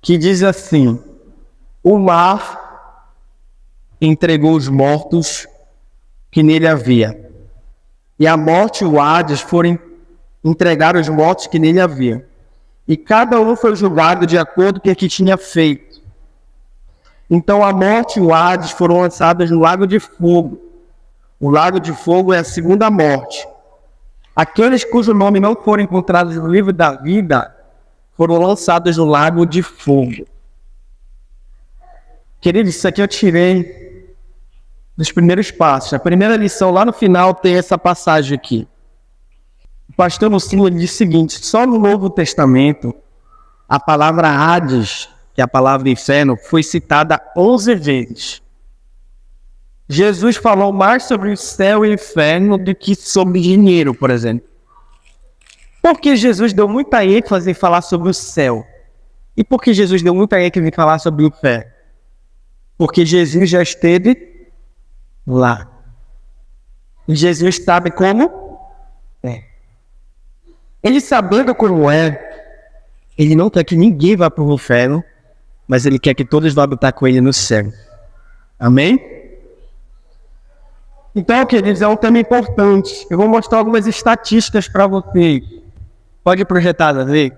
que diz assim: o mar entregou os mortos que nele havia, e a morte e o Hades foram entregar os mortos que nele havia, e cada um foi julgado de acordo com o que tinha feito. Então a morte e o Hades foram lançados no lago de fogo. O lago de fogo é a segunda morte. Aqueles cujo nome não foram encontrados no livro da vida foram lançados no lago de fogo. Queridos, isso aqui eu tirei dos primeiros passos. A primeira lição, lá no final, tem essa passagem aqui. O pastor Lucilo diz o seguinte: só no Novo Testamento, a palavra Hades, que é a palavra inferno, foi citada 11 vezes. Jesus falou mais sobre o céu e o inferno do que sobre dinheiro, por exemplo. Por que Jesus deu muita ênfase em falar sobre o céu? E por que Jesus deu muita ênfase em falar sobre o inferno? Porque Jesus já esteve lá. E Jesus sabe como é. Ele sabendo como é, ele não quer que ninguém vá para o inferno, mas ele quer que todos vão habitar com ele no céu. Amém? Então, queridos, é um tema importante. Eu vou mostrar algumas estatísticas para vocês. Pode projetar, Davi?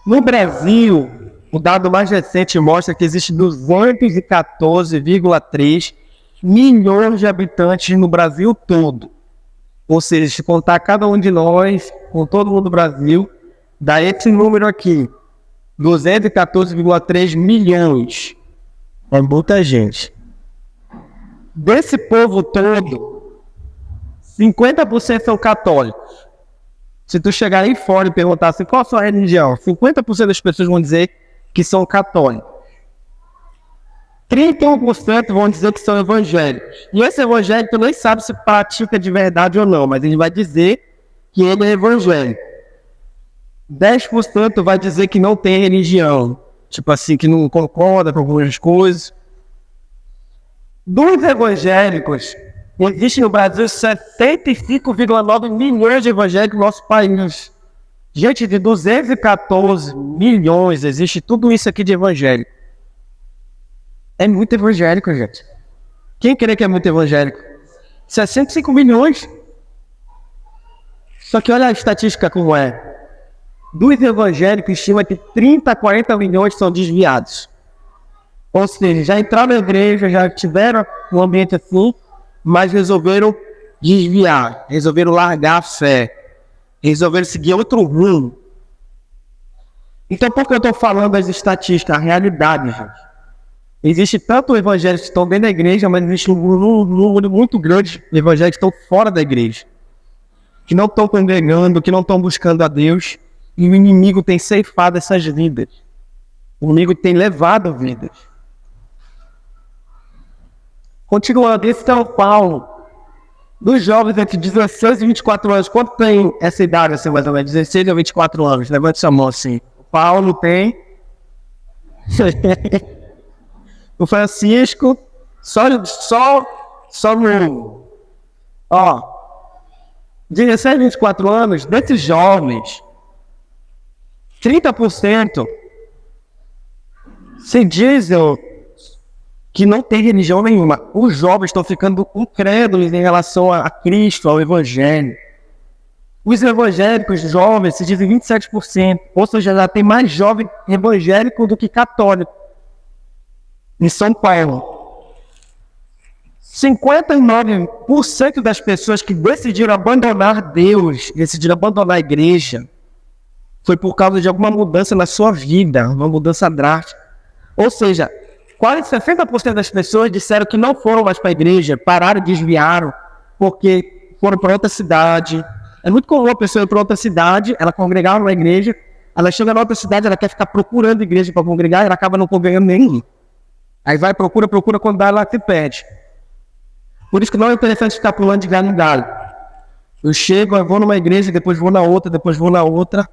No Brasil, o dado mais recente mostra que existe 214,3 milhões de habitantes no Brasil todo. Ou seja, se contar cada um de nós, com todo mundo do Brasil, dá esse número aqui. 214,3 milhões. É muita gente. Desse povo todo, 50% são católicos. Se tu chegar aí fora e perguntar assim, qual a sua religião? 50% das pessoas vão dizer que são católicos. 31% vão dizer que são evangélicos. E esse evangélico nem sabe se pratica de verdade ou não, mas ele vai dizer que ele é evangélico. 10% vai dizer que não tem religião. Tipo assim, que não concorda com algumas coisas. Dos evangélicos, existe no Brasil 75,9 milhões de evangélicos no nosso país. Gente, de 214 milhões, existe tudo isso aqui de evangélico. É muito evangélico, gente. Quem crê que é muito evangélico? 65 milhões. Só que olha a estatística como é. Dos evangélicos, estima que 30 a 40 milhões são desviados. Ou seja, já entraram na igreja, já tiveram um ambiente assim, mas resolveram desviar, resolveram largar a fé, resolveram seguir outro rumo. Então, por que eu estou falando das estatísticas, a realidade, gente? Existe tanto evangélicos que estão dentro da igreja, mas existe um número muito grande de evangélicos que estão fora da igreja, que não estão congregando, que não estão buscando a Deus, e o inimigo tem ceifado essas vidas. O inimigo tem levado vidas. Continuando, esse São Paulo, dos jovens entre 16 e 24 anos, quanto tem essa idade, assim, mais ou menos? 16 a 24 anos, levante sua mão assim. O Paulo tem. O Francisco, só no. Ó, 16 a 24 anos, desses jovens, 30% se dizem que não tem religião nenhuma. Os jovens estão ficando incrédulos em relação a Cristo, ao Evangelho. Os evangélicos jovens se dizem 27%, ou seja, já tem mais jovem evangélico do que católico. Em São Paulo, 59% das pessoas que decidiram abandonar Deus, decidiram abandonar a igreja, foi por causa de alguma mudança na sua vida, uma mudança drástica. Ou seja, quase 60% das pessoas disseram que não foram mais para a igreja, pararam, desviaram, porque foram para outra cidade. É muito comum a pessoa ir para outra cidade, ela congregava na igreja, ela chega na outra cidade, ela quer ficar procurando igreja para congregar, ela acaba não congregando nenhum. Aí vai, procura, quando dá, ela se perde. Por isso que não é interessante ficar pulando de galho em galho. Eu chego, eu vou numa igreja, depois vou na outra,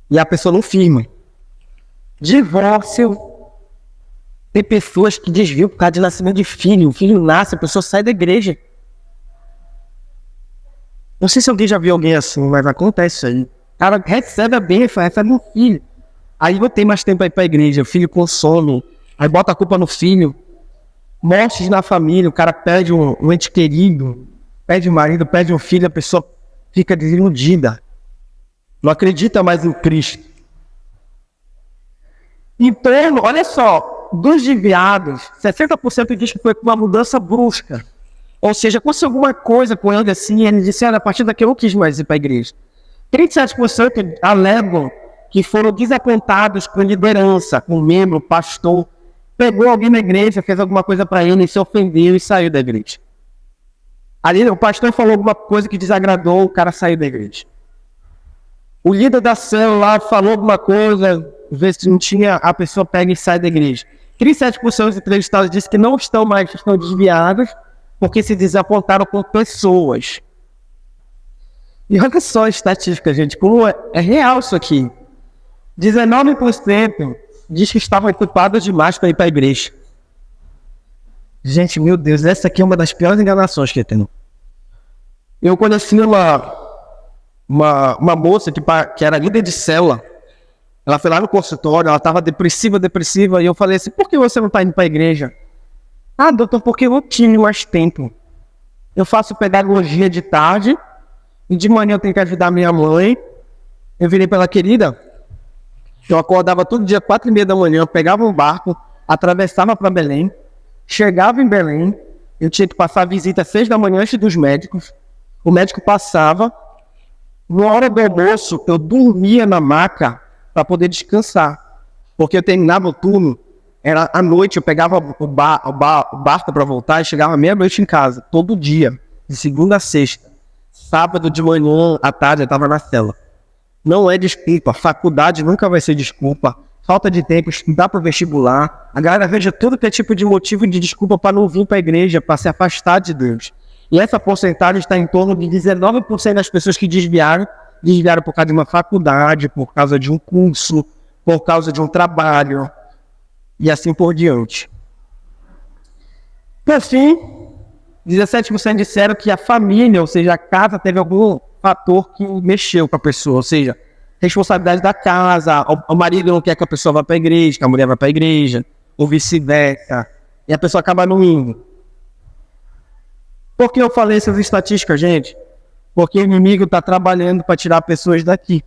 e a pessoa não firma. Divórcio. Tem pessoas que desviam por causa de nascimento de filho. O filho nasce, a pessoa sai da igreja. Não sei se alguém já viu alguém assim, mas acontece isso aí. O cara recebe a bênção, recebe um filho. Aí não tem mais tempo para ir para a igreja, o filho com sono, aí bota a culpa no filho, mortes na família, o cara perde um ente querido, perde um marido, perde um filho, a pessoa fica desiludida, não acredita mais em Cristo. Então, olha só, dos desviados, 60% diz que foi uma mudança brusca. Ou seja, aconteceu alguma coisa com ele assim, ele disse, a partir daqui eu não quis mais ir para a igreja. 37% alegam que foram desapontados com liderança, com membro, pastor, pegou alguém na igreja, fez alguma coisa para ele, se ofendeu e saiu da igreja. Ali o pastor falou alguma coisa que desagradou, o cara saiu da igreja. O líder da célula falou alguma coisa, vê se não tinha, a pessoa pega e sai da igreja. 37% dos entrevistados dizem que não estão mais, estão desviados, porque se desapontaram com pessoas. E olha só a estatística, gente, como é real isso aqui. 19% diz que estavam ocupados demais para ir para a igreja. Gente, meu Deus, essa aqui é uma das piores enganações que tem. Eu conheci uma moça que era líder de célula. Ela foi lá no consultório, ela estava depressiva, e eu falei assim, por que você não está indo para a igreja? Ah, doutor, porque eu não tinha mais tempo. Eu faço pedagogia de tarde, e de manhã eu tenho que ajudar minha mãe. Eu virei pela querida, eu acordava todo dia 4h30 da manhã, pegava um barco, atravessava para Belém, chegava em Belém, eu tinha que passar a visita às 6 da manhã antes dos médicos, o médico passava, na hora do almoço eu dormia na maca para poder descansar, porque eu terminava o turno, era à noite, eu pegava o barco para voltar e chegava meia-noite em casa, todo dia, de segunda a sexta, sábado de manhã, à tarde eu estava na cela. Não é desculpa, faculdade nunca vai ser desculpa, falta de tempo, estudar para o vestibular. A galera veja tudo que é tipo de motivo de desculpa para não vir para a igreja, para se afastar de Deus. E essa porcentagem está em torno de 19% das pessoas que desviaram por causa de uma faculdade, por causa de um curso, por causa de um trabalho, e assim por diante. Por fim, 17% disseram que a família, ou seja, a casa, teve algum fator que mexeu com a pessoa, ou seja, responsabilidade da casa, o marido não quer que a pessoa vá para a igreja, que a mulher vá para a igreja, ou vice-versa, e a pessoa acaba não indo. Por que eu falei essas estatísticas, gente? Porque o inimigo está trabalhando para tirar pessoas daqui.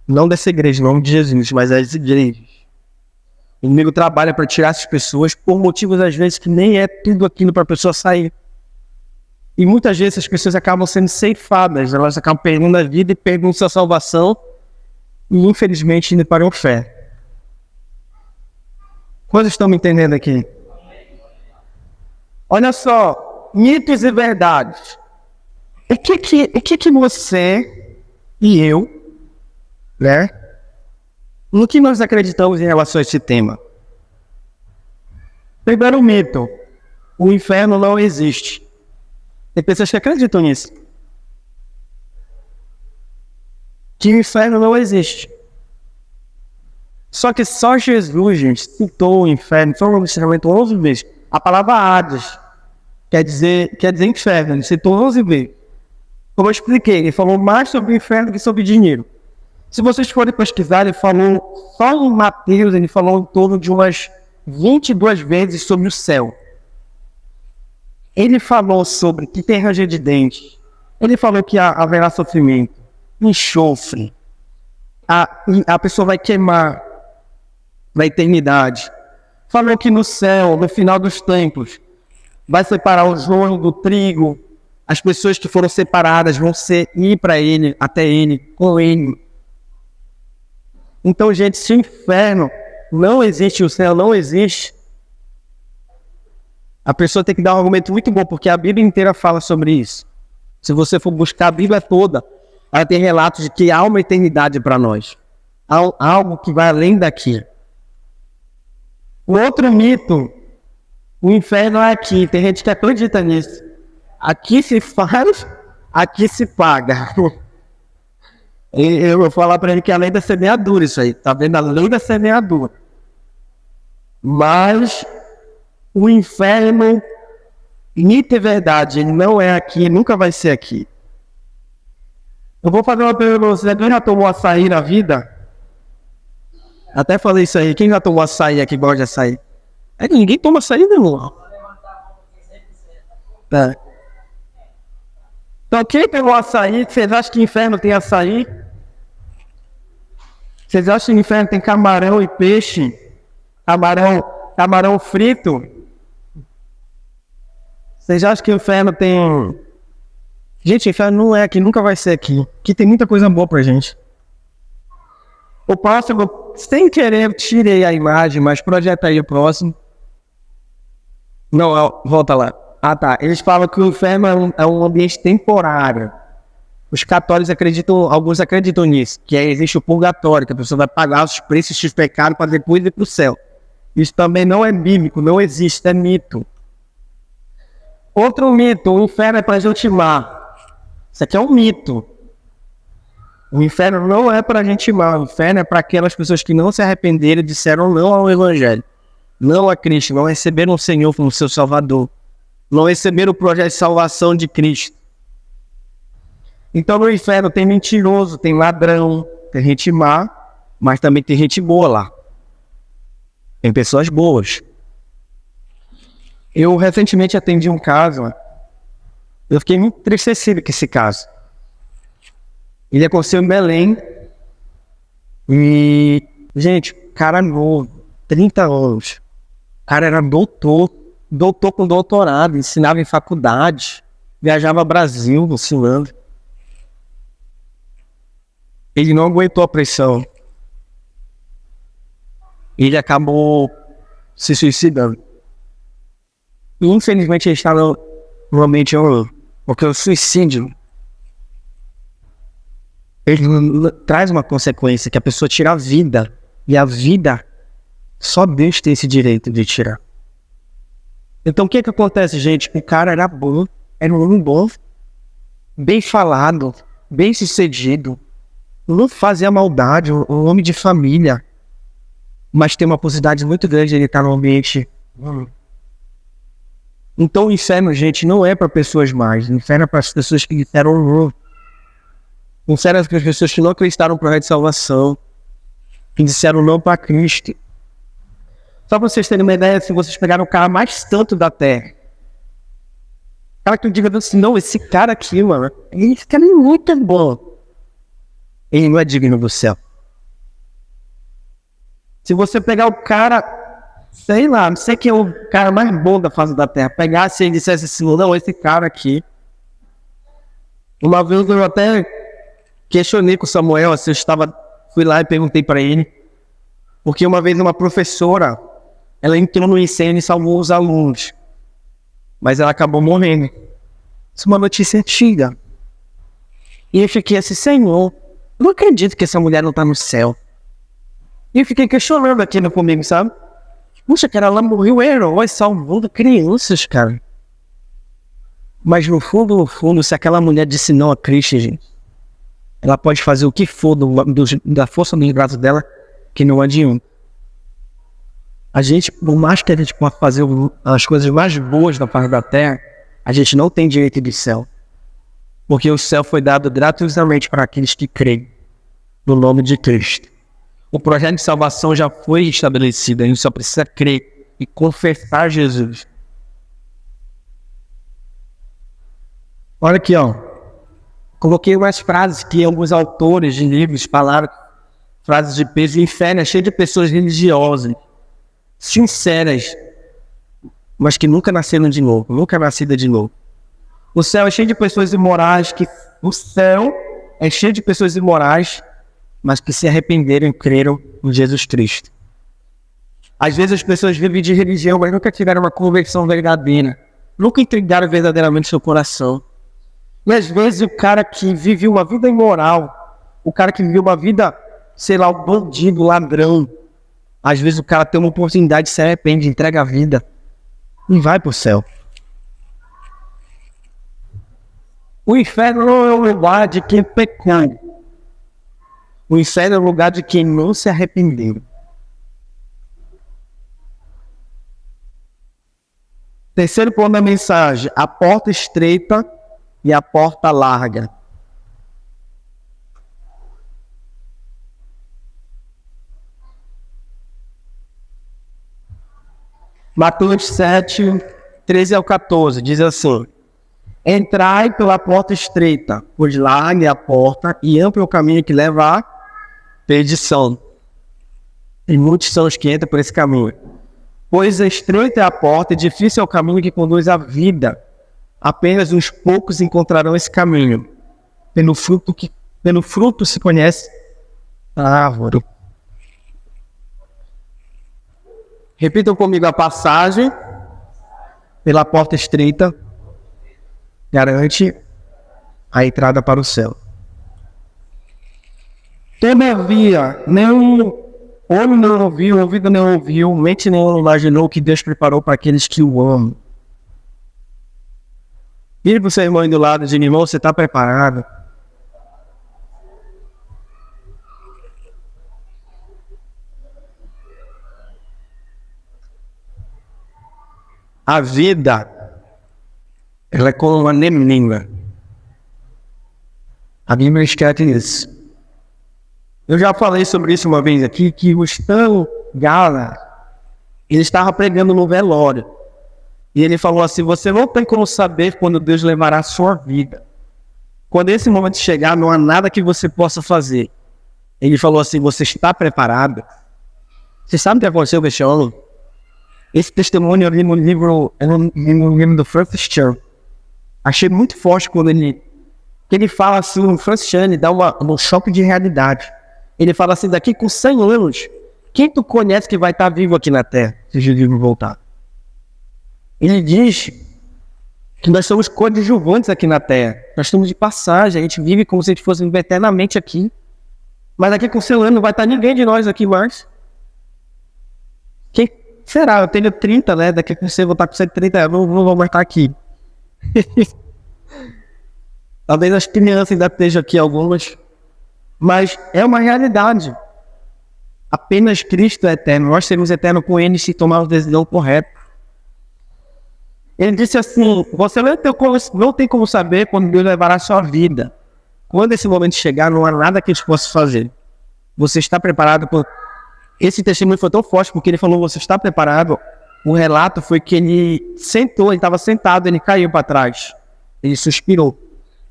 Não dessa igreja, não de Jesus, mas das igrejas. O inimigo trabalha para tirar essas pessoas por motivos, às vezes, que nem é tudo aquilo para a pessoa sair. E muitas vezes as pessoas acabam sendo ceifadas, elas acabam perdendo a vida e perdendo sua salvação e, infelizmente, indo para o inferno. Quantos estão me entendendo aqui? Olha só, mitos e verdades. O que você e eu, né? No que nós acreditamos em relação a esse tema? Primeiro mito, o inferno não existe. Tem pessoas que acreditam nisso. Que o inferno não existe. Só que só Jesus, gente, citou o inferno, foi um ensinamento 11 vezes. A palavra Hades quer dizer inferno, ele citou 11 vezes. Como eu expliquei, ele falou mais sobre o inferno do que sobre dinheiro. Se vocês forem pesquisar, ele falou, só em Mateus, ele falou em torno de umas 22 vezes sobre o céu. Ele falou sobre que tem ranger de dente. Ele falou que haverá sofrimento, enxofre. A pessoa vai queimar na eternidade. Falou que no céu, no final dos tempos, vai separar o joio do trigo. As pessoas que foram separadas vão ir para ele, até ele, com ele. Então, gente, se o inferno não existe, o céu não existe, a pessoa tem que dar um argumento muito bom, porque a Bíblia inteira fala sobre isso. Se você for buscar a Bíblia toda, ela tem relatos de que há uma eternidade para nós. Há algo que vai além daqui. O outro mito, o inferno é aqui. Tem gente que acredita nisso. Aqui se faz, aqui se paga. Eu vou falar para ele que é a lei da semeadura isso aí. Tá vendo? A lei da semeadura. Mas o inferno, mito e verdade, ele não é aqui, nunca vai ser aqui. Eu vou fazer uma pergunta para você. Você já tomou açaí na vida? Até falei isso aí. Quem já tomou açaí aqui, gosta de açaí? É que ninguém toma açaí, não. É. Então, quem pegou açaí, vocês acham que o inferno tem açaí? Vocês acham que o inferno tem camarão e peixe? Camarão frito? Vocês acham que o inferno tem... Gente, o inferno não é aqui, nunca vai ser aqui. Aqui tem muita coisa boa pra gente. O próximo, sem querer, tirei a imagem, mas projeta aí o próximo. Não, volta lá. Ah, tá. Eles falam que o inferno é um ambiente temporário. Os católicos acreditam, alguns acreditam nisso, que existe o purgatório, que a pessoa vai pagar os preços dos pecados para depois ir para o céu. Isso também não é bíblico, não existe, é mito. Outro mito, o inferno é para a gente amar. Isso aqui é um mito. O inferno não é para a gente amar, o inferno é para aquelas pessoas que não se arrependeram e disseram não ao Evangelho, não a Cristo, não receberam o Senhor como seu Salvador, não receberam o projeto de salvação de Cristo. Então no inferno tem mentiroso, tem ladrão, tem gente má, mas também tem gente boa lá. Tem pessoas boas. Eu recentemente atendi um caso, eu fiquei muito entristecido com esse caso. Ele aconteceu em Belém e, gente, cara novo, 30 anos. O cara era doutor com doutorado, ensinava em faculdade, viajava ao Brasil ensinando. Ele não aguentou a pressão. Ele acabou se suicidando. E infelizmente ele está no ambiente horror. Porque o suicídio ele traz uma consequência que a pessoa tira a vida. E a vida, só Deus tem esse direito de tirar. Então o que acontece, gente? O cara era bom, era um homem bom, bem falado, bem sucedido, não fazia maldade, um homem de família, mas tem uma possibilidade muito grande de ele estar no ambiente. Então o inferno, gente, não é para pessoas más, o inferno é para as pessoas que disseram não. O inferno é para as pessoas que não acreditaram no projeto de salvação, que disseram não para Cristo. Só para vocês terem uma ideia, se vocês pegaram o cara mais santo da terra, o cara que tu diga assim, não, esse cara aqui, mano, esse cara é muito bom. Ele não é digno do céu. Se você pegar o cara, sei lá, não sei quem é o cara mais bom da face da terra, pegasse e dissesse assim, não, esse cara aqui. Uma vez eu até questionei com o Samuel, assim, fui lá e perguntei para ele, porque uma vez uma professora, ela entrou no incêndio e salvou os alunos, mas ela acabou morrendo. Isso é uma notícia antiga. E eu fiquei assim, Senhor, não acredito que essa mulher não está no céu. E eu fiquei questionando aquilo comigo, sabe? Puxa, cara, ela morreu herói, salvando crianças, cara. Mas no fundo, se aquela mulher disse não a Cristo, gente, ela pode fazer o que for da força do braço dela, que não adianta. A gente, por mais que a gente possa fazer as coisas mais boas da parte da terra, a gente não tem direito de céu. Porque o céu foi dado gratuitamente para aqueles que creem no nome de Cristo. O projeto de salvação já foi estabelecido, a gente só precisa crer e confessar Jesus. Olha aqui, ó. Coloquei umas frases que alguns autores de livros falaram, frases de peso. O inferno é cheio de pessoas religiosas, sinceras, mas que nunca nasceram de novo, nunca nascidas de novo. O céu é cheio de pessoas imorais, mas que se arrependeram e creram em Jesus Cristo. Às vezes as pessoas vivem de religião, mas nunca tiveram uma conversão verdadeira, nunca entregaram verdadeiramente seu coração. E às vezes o cara que vive uma vida imoral, o cara que vive uma vida, sei lá, um bandido, ladrão, às vezes o cara tem uma oportunidade, se arrepende, entrega a vida e vai pro céu. O inferno não é um lugar de quem pecou. O inferno é um lugar de quem não se arrependeu. Terceiro ponto da mensagem, a porta estreita e a porta larga. Mateus 7, 13 ao 14, diz assim: entrai pela porta estreita, pois larga é a porta e amplo é o caminho que leva à perdição. E muitos são os que entram por esse caminho. Pois estreita é a porta e difícil é o caminho que conduz à vida. Apenas uns poucos encontrarão esse caminho. Pelo fruto se conhece a árvore. Repitam comigo a passagem. Pela porta estreita garante a entrada para o céu. Todavia, nenhum olho não ouviu, ouvido não ouviu, mente não imaginou que Deus preparou para aqueles que o amam. Vire para o seu irmão do lado, diga: irmão, você está preparado? A vida, ela é como uma neblina. A Bíblia escreve isso. Eu já falei sobre isso uma vez aqui, que o Stan Gala, ele estava pregando no velório. E ele falou assim: você não tem como saber quando Deus levará a sua vida. Quando esse momento chegar, não há nada que você possa fazer. Ele falou assim: você está preparado? Você sabe o que aconteceu com esse homem? Esse testemunho eu li no livro do Francis Chan. Achei muito forte quando ele fala assim, o Francis Chan, ele dá um choque de realidade. Ele fala assim: daqui com 100 anos, quem tu conhece que vai estar vivo aqui na Terra, se Jesus voltar? Ele diz que nós somos coadjuvantes aqui na Terra. Nós estamos de passagem, a gente vive como se a gente fosse viver eternamente aqui. Mas daqui com 100 anos não vai estar ninguém de nós aqui mais. Quem será? Eu tenho 30, né? Daqui com você vou estar com 130 anos, não vou mais estar aqui. Talvez as crianças ainda estejam aqui, algumas. Mas é uma realidade. Apenas Cristo é eterno. Nós seremos eternos com Ele se tomarmos a decisão correta. Ele disse assim: você não tem como saber quando Deus levará a sua vida. Quando esse momento chegar, não há nada que a gente possa fazer. Você está preparado? Esse testemunho foi tão forte porque ele falou: você está preparado? O relato foi que ele estava sentado, ele caiu para trás. Ele suspirou.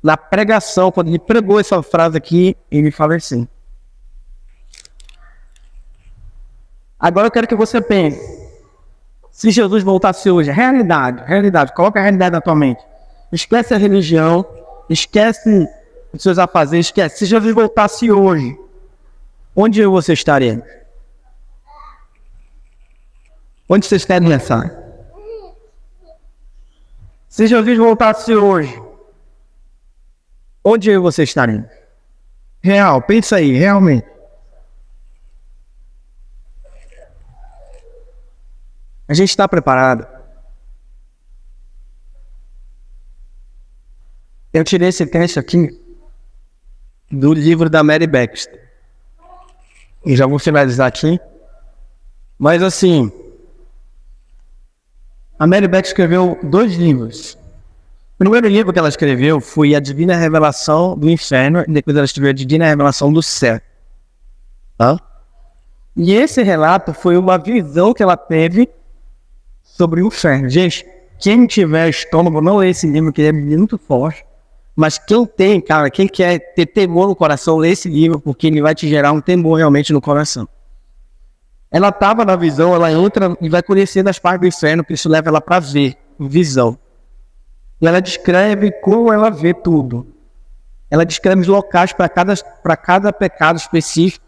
Na pregação, quando ele pregou essa frase aqui, ele faleceu. Agora eu quero que você pense: se Jesus voltasse hoje, realidade, coloca a realidade na tua mente. Esquece a religião, esquece os seus afazeres, esquece. Se Jesus voltasse hoje, onde você estaria? Onde vocês querem pensar? Se Jesus voltasse hoje, onde você estaria? Real, pensa aí, realmente. A gente está preparado? Eu tirei esse texto aqui do livro da Mary Baxter. E já vou finalizar aqui. Mas assim, a Mary Baxter escreveu 2 livros. O primeiro livro que ela escreveu foi A Divina Revelação do Inferno, e depois ela escreveu A Divina Revelação do Céu. E esse relato foi uma visão que ela teve sobre o inferno. Gente, quem tiver estômago, não lê esse livro, que ele é muito forte. Mas quem quer ter temor no coração, lê esse livro, porque ele vai te gerar um temor realmente no coração. Ela estava na visão, ela entra e vai conhecer das partes do inferno, que isso leva ela para ver, visão. E ela descreve como ela vê tudo. Ela descreve os locais para cada pecado específico.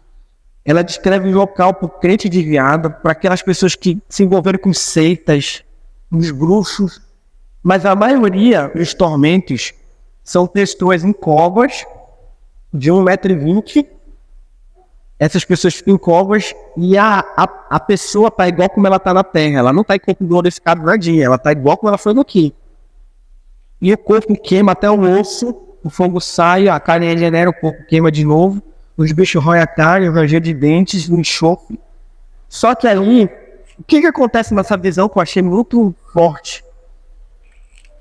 Ela descreve o local para o crente desviado, para aquelas pessoas que se envolveram com seitas, os bruxos. Mas a maioria dos tormentos são pessoas em covas de 1,20 m. Essas pessoas ficam em covas e a pessoa está igual como ela está na terra. Ela não está em corpo glorificado nadinha, ela está igual como ela foi aqui. E o corpo queima até o osso, o fogo sai, a carne regenera, o corpo queima de novo. Os bichos roem a carne, o ranger de dentes, o enxofre. Só que ali, o que acontece nessa visão que eu achei muito forte?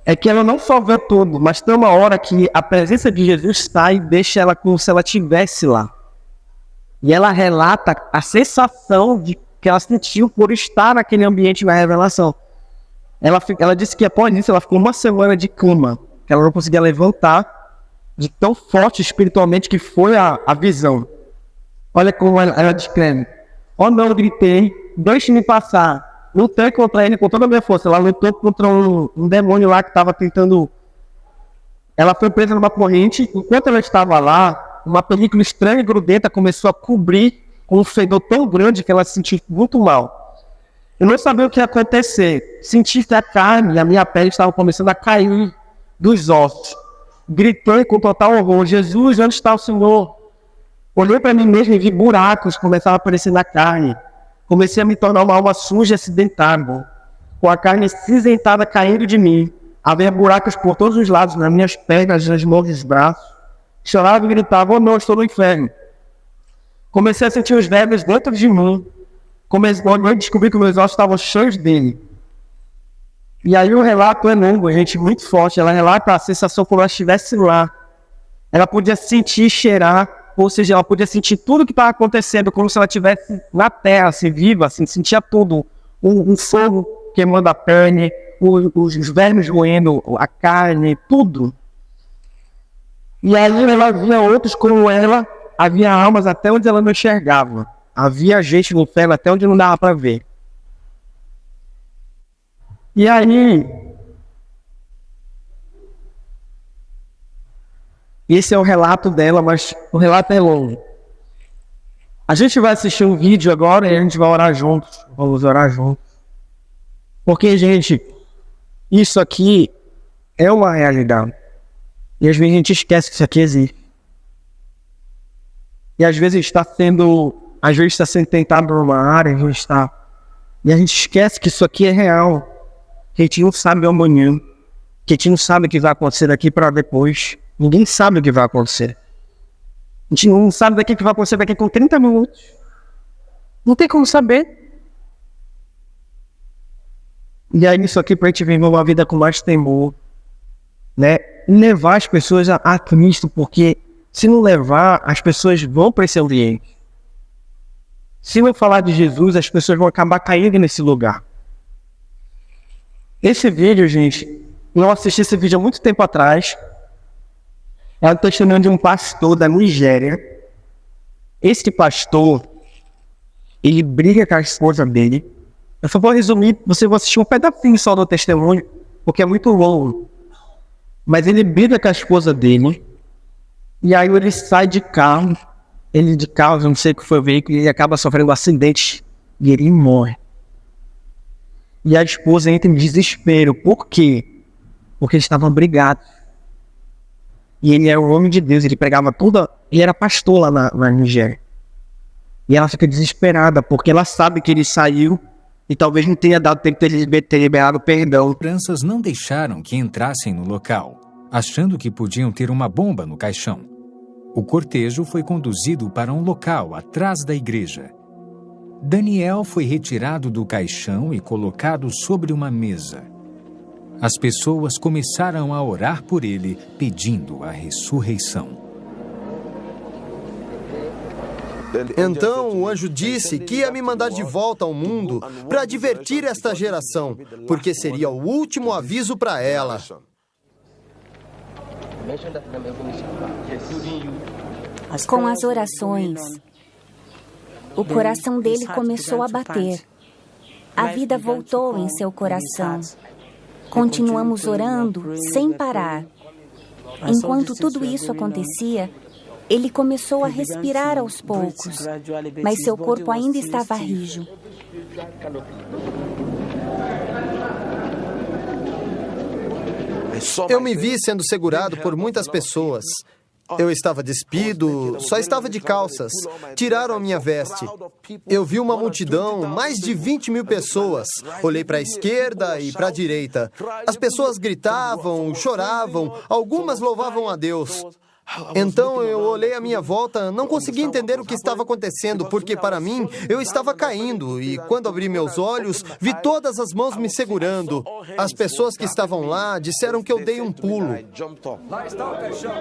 É que ela não só vê tudo, mas tem uma hora que a presença de Jesus sai e deixa ela como se ela estivesse lá. E ela relata a sensação de que ela sentiu por estar naquele ambiente na revelação. Ela disse que após isso ela ficou uma semana de cama, que ela não conseguia levantar, de tão forte espiritualmente que foi a visão. Olha como ela descreve. Oh não, eu gritei, deixe-me passar. Lutei contra ele com toda a minha força. Ela lutou contra um demônio lá que estava tentando... Ela foi presa numa corrente. Enquanto ela estava lá, uma película estranha e grudenta começou a cobrir com um fedor tão grande que ela se sentiu muito mal. Eu não sabia o que ia acontecer. Senti que a carne e a minha pele estavam começando a cair dos ossos. Gritei com total horror: Jesus, onde está o Senhor? Olhei para mim mesmo e vi buracos começavam a aparecer na carne. Comecei a me tornar uma alma suja e acidentada, com a carne cinzentada caindo de mim. Havia buracos por todos os lados, nas minhas pernas, nas mãos e nos braços. Chorava e gritava: oh não, estou no inferno. Comecei a sentir os vermes dentro de mim. A descobri que meus ossos estavam cheios dele. E aí o relato é longo, gente, muito forte. Ela relata a sensação como ela estivesse lá. Ela podia sentir, cheirar, ou seja, ela podia sentir tudo o que estava acontecendo, como se ela estivesse na terra, assim, viva, assim, sentia tudo. Um fogo queimando a carne, os vermes roendo a carne, tudo. E aí ela via outros como ela, havia almas até onde ela não enxergava. Havia gente no inferno até onde não dava para ver. E aí, esse é o relato dela, mas o relato é longo. A gente vai assistir um vídeo agora e a gente vai orar juntos. Vamos orar juntos. Porque, gente, isso aqui é uma realidade. E às vezes a gente esquece que isso aqui existe. E às vezes está sendo tentado numa área, e a gente esquece que isso aqui é real. Que a gente não sabe o amanhã, que a gente não sabe o que vai acontecer daqui para depois. Ninguém sabe o que vai acontecer. A gente não sabe o que vai acontecer daqui com 30 minutos. Não tem como saber. E aí isso aqui para a gente viver uma vida com mais temor, né? Levar as pessoas a Cristo, porque se não levar, as pessoas vão para esse ambiente. Se não falar de Jesus, as pessoas vão acabar caindo nesse lugar. Esse vídeo, gente, eu assisti esse vídeo há muito tempo atrás. É o testemunho de um pastor da Nigéria. Esse pastor, ele briga com a esposa dele. Eu só vou resumir, você vai assistir um pedacinho só do testemunho, porque é muito longo. Mas ele briga com a esposa dele. E aí ele sai de carro. Eu não sei o que foi o veículo, e ele acaba sofrendo um acidente. E ele morre. E a esposa entra em desespero. Por quê? Porque eles estavam brigados. E ele era o homem de Deus, ele pregava toda... Ele era pastor lá na Nigéria. E ela fica desesperada, porque ela sabe que ele saiu e talvez não tenha dado tempo de ter liberado perdão. Seguranças não deixaram que entrassem no local, achando que podiam ter uma bomba no caixão. O cortejo foi conduzido para um local atrás da igreja. Daniel foi retirado do caixão e colocado sobre uma mesa. As pessoas começaram a orar por ele, pedindo a ressurreição. Então o anjo disse que ia me mandar de volta ao mundo para divertir esta geração, porque seria o último aviso para ela. Com as orações, o coração dele começou a bater. A vida voltou em seu coração. Continuamos orando sem parar. Enquanto tudo isso acontecia, ele começou a respirar aos poucos, mas seu corpo ainda estava rijo. Eu me vi sendo segurado por muitas pessoas. Eu estava despido, só estava de calças. Tiraram a minha veste. Eu vi uma multidão, mais de 20.000 pessoas. Olhei para a esquerda e para a direita. As pessoas gritavam, choravam, algumas louvavam a Deus. Então eu olhei à minha volta, não consegui entender o que estava acontecendo, porque para mim eu estava caindo e quando abri meus olhos, vi todas as mãos me segurando. As pessoas que estavam lá disseram que eu dei um pulo. Lá está o caixão.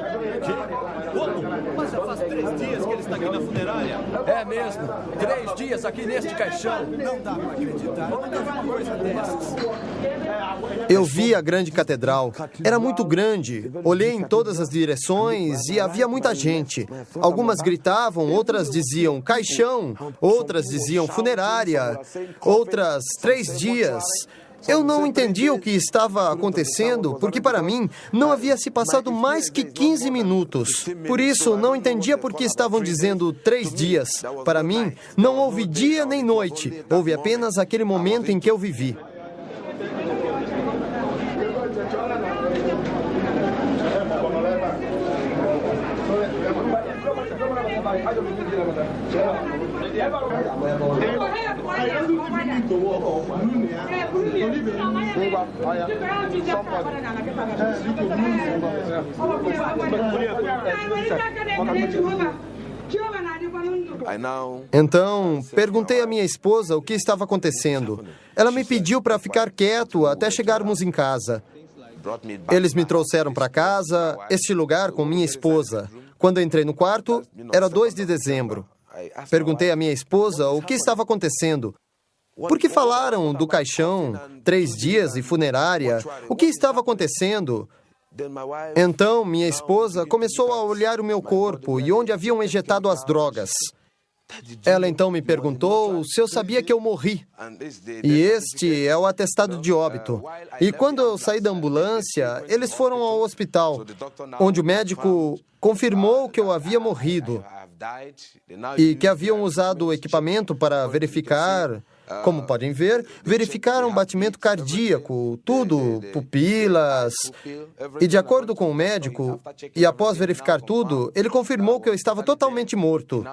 Como? Mas já faz 3 dias que ele está aqui na funerária. É mesmo. 3 dias aqui neste caixão. Não dá para acreditar. Eu nunca vi uma coisa dessas. Eu vi a grande catedral. Era muito grande. Olhei em todas as direções e havia muita gente. Algumas gritavam, outras diziam caixão, outras diziam funerária, outras 3 dias. Eu não entendia o que estava acontecendo, porque para mim não havia se passado mais que 15 minutos. Por isso, não entendia por que estavam dizendo 3 dias. Para mim, não houve dia nem noite. Houve apenas aquele momento em que eu vivi. Então, perguntei à minha esposa o que estava acontecendo. Ela me pediu para ficar quieto até chegarmos em casa. Eles me trouxeram para casa, este lugar com minha esposa. Quando eu entrei no quarto, era 2 de dezembro. Perguntei à minha esposa o que estava acontecendo. Por que falaram do caixão, 3 dias e funerária? O que estava acontecendo? Então, minha esposa começou a olhar o meu corpo e onde haviam ejetado as drogas. Ela então me perguntou se eu sabia que eu morri. E este é o atestado de óbito. E quando eu saí da ambulância, eles foram ao hospital, onde o médico confirmou que eu havia morrido e que haviam usado o equipamento para verificar, como podem ver, verificaram o batimento cardíaco, tudo, pupilas. E de acordo com o médico, e após verificar tudo, ele confirmou que eu estava totalmente morto.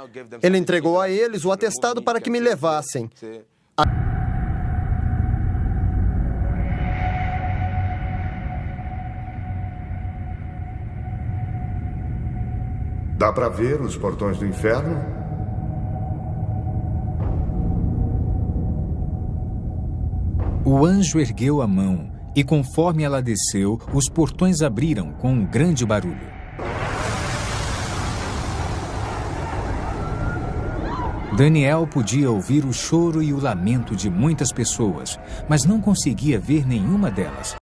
Ele entregou a eles o atestado para que me levassem. Dá para ver os portões do inferno? O anjo ergueu a mão e, conforme ela desceu, os portões abriram com um grande barulho. Daniel podia ouvir o choro e o lamento de muitas pessoas, mas não conseguia ver nenhuma delas.